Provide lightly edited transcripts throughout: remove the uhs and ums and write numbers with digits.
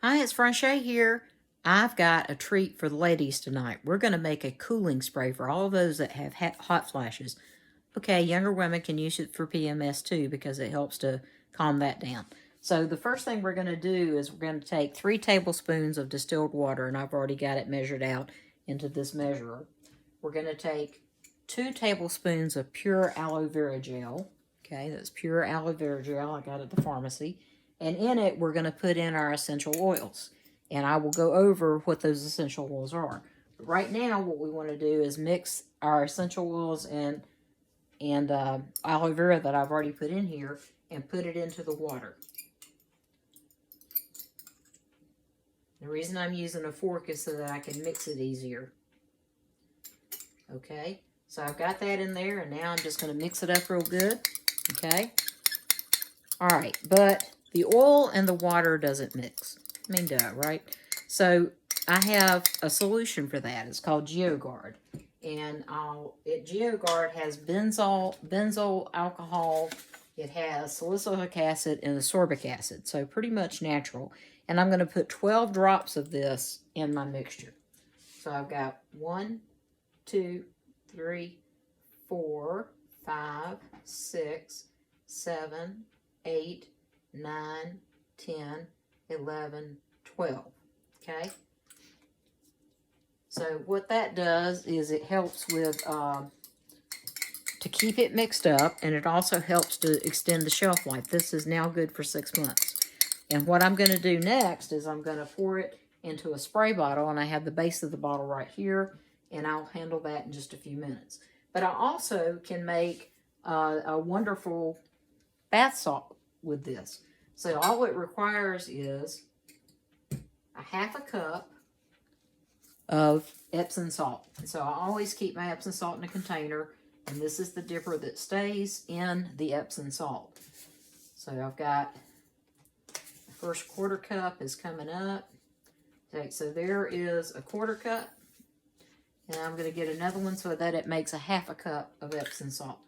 Hi, it's Franche here. I've got a treat for the ladies tonight. We're going to make a cooling spray for all of those that have hot flashes. Okay, younger women can use it for PMS too because it helps to calm that down. So the first thing we're going to do is we're going to take 3 tablespoons of distilled water, and I've already got it measured out into this measurer. We're going to take 2 tablespoons of pure aloe vera gel. Okay, that's pure aloe vera gel I got at the pharmacy. And in it, we're going to put in our essential oils. And I will go over what those essential oils are. But right now, what we want to do is mix our essential oils and aloe vera that I've already put in here and put it into the water. The reason I'm using a fork is so that I can mix it easier. Okay, so I've got that in there, and now I'm just going to mix it up real good. Okay. All right, but the oil and the water doesn't mix. I mean, duh, right? So I have a solution for that. It's called Geogard. And Geogard has benzoyl alcohol. It has salicylic acid and ascorbic acid. So pretty much natural. And I'm going to put 12 drops of this in my mixture. So I've got 1, 2, 3, 4, 5, 6, 7, 8, 9, 10, 11, 12. Okay? So what that does is it helps with to keep it mixed up, and it also helps to extend the shelf life. This is now good for 6 months. And what I'm going to do next is I'm going to pour it into a spray bottle, and I have the base of the bottle right here, and I'll handle that in just a few minutes. But I also can make a wonderful bath salt with this. So all it requires is a half a cup of Epsom salt. And so I always keep my Epsom salt in a container, and this is the dipper that stays in the Epsom salt. So I've got the first quarter cup is coming up. Okay, so there is a quarter cup, and I'm going to get another one so that it makes a half a cup of Epsom salt.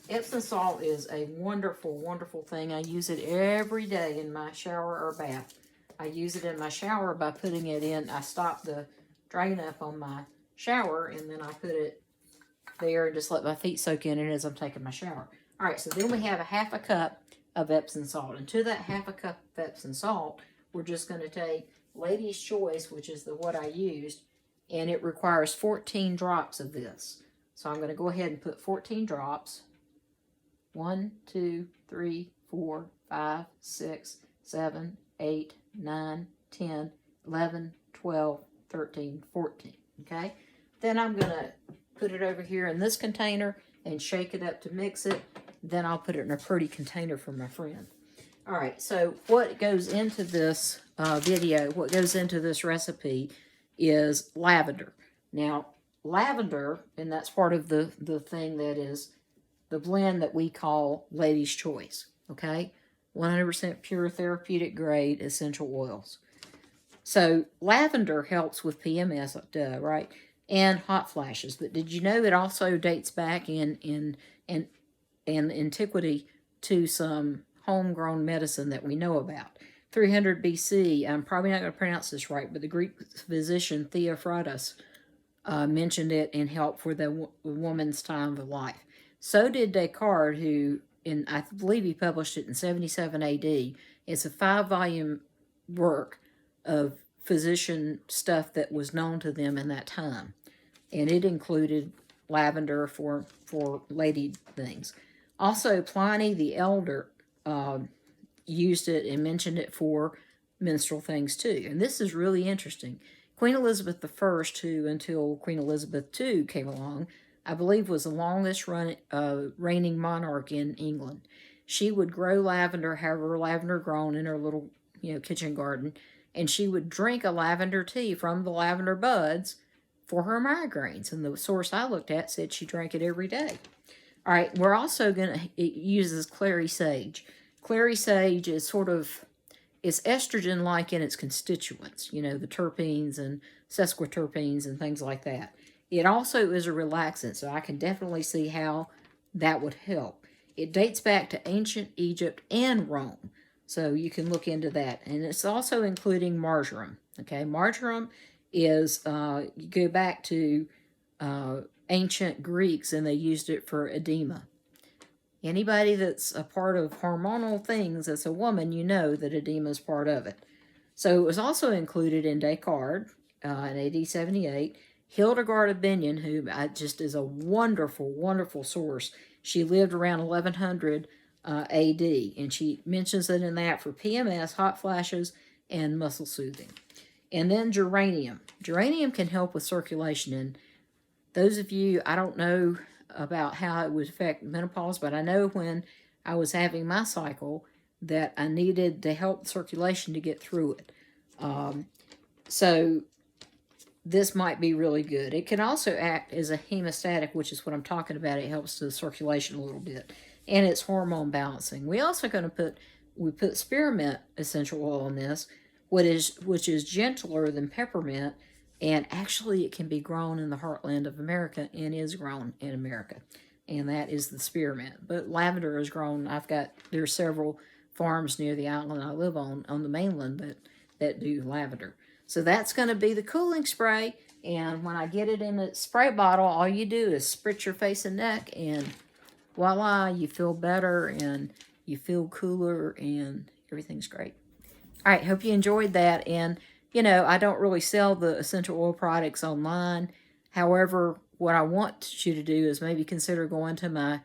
Epsom salt is a wonderful, wonderful thing. I use it every day in my shower or bath. I use it in my shower by putting it in. I stop the drain up on my shower, and then I put it there and just let my feet soak in it as I'm taking my shower. All right, so then we have a half a cup of Epsom salt. And to that half a cup of Epsom salt, we're just going to take Lady's Choice, which is what I used, and it requires 14 drops of this. So I'm going to go ahead and put 14 drops. 1, 2, 3, 4, 5, 6, 7, 8, 9, 10, 11, 12, 13, 14. Okay? Then I'm going to put it over here in this container and shake it up to mix it. Then I'll put it in a pretty container for my friend. All right, so what goes into this what goes into this recipe is lavender. Now, lavender, and that's part of the thing that is the blend that we call Lady's Choice, okay? 100% pure therapeutic grade essential oils. So lavender helps with PMS, right? And hot flashes. But did you know it also dates back in antiquity to some homegrown medicine that we know about? 300 BC, I'm probably not going to pronounce this right, but the Greek physician Theophrastus mentioned it and helped for the woman's time of life. So did Descartes, who, I believe he published it in 77 AD. It's a 5-volume work of physician stuff that was known to them in that time. And it included lavender for lady things. Also, Pliny the Elder used it and mentioned it for menstrual things too. And this is really interesting. Queen Elizabeth I, who until Queen Elizabeth II came along, I believe was the longest reigning monarch in England. She would grow lavender, have her lavender grown in her little kitchen garden, and she would drink a lavender tea from the lavender buds for her migraines. And the source I looked at said she drank it every day. All right, we're also it uses clary sage. Clary sage is it's estrogen-like in its constituents, the terpenes and sesquiterpenes and things like that. It also is a relaxant, so I can definitely see how that would help. It dates back to ancient Egypt and Rome. So you can look into that. And it's also including marjoram. Okay, marjoram is, you go back to ancient Greeks and they used it for edema. Anybody that's a part of hormonal things as a woman, you know that edema is part of it. So it was also included in Descartes in AD 78. Hildegard of Bingen, who just is a wonderful, wonderful source. She lived around 1100 AD, and she mentions it in that for PMS, hot flashes, and muscle soothing. And then geranium. Geranium can help with circulation. And those of you, I don't know about how it would affect menopause, but I know when I was having my cycle that I needed to help circulation to get through it. So this might be really good. It can also act as a hemostatic, which is what I'm talking about. It helps the circulation a little bit. And it's hormone balancing. We also going to put spearmint essential oil in this, which is gentler than peppermint, and actually it can be grown in the heartland of America and is grown in America, and that is the spearmint. But lavender is grown. There are several farms near the island I live on the mainland that do lavender. So that's going to be the cooling spray, and when I get it in a spray bottle, all you do is spritz your face and neck, and voila, you feel better, and you feel cooler, and everything's great. All right, hope you enjoyed that. And, you know, I don't really sell the essential oil products online. However, what I want you to do is maybe consider going to my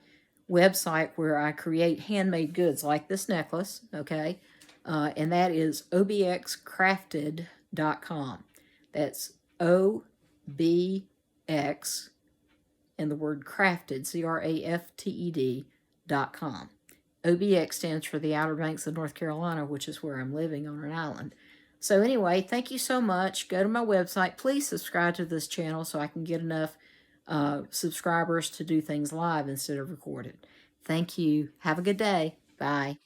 website where I create handmade goods like this necklace, okay? And that is obxcrafted.com. That's OBX and the word crafted, CRAFTED.com. OBX stands for the Outer Banks of North Carolina, which is where I'm living on an island. So anyway, thank you so much. Go to my website. Please subscribe to this channel so I can get enough subscribers to do things live instead of recorded. Thank you. Have a good day. Bye.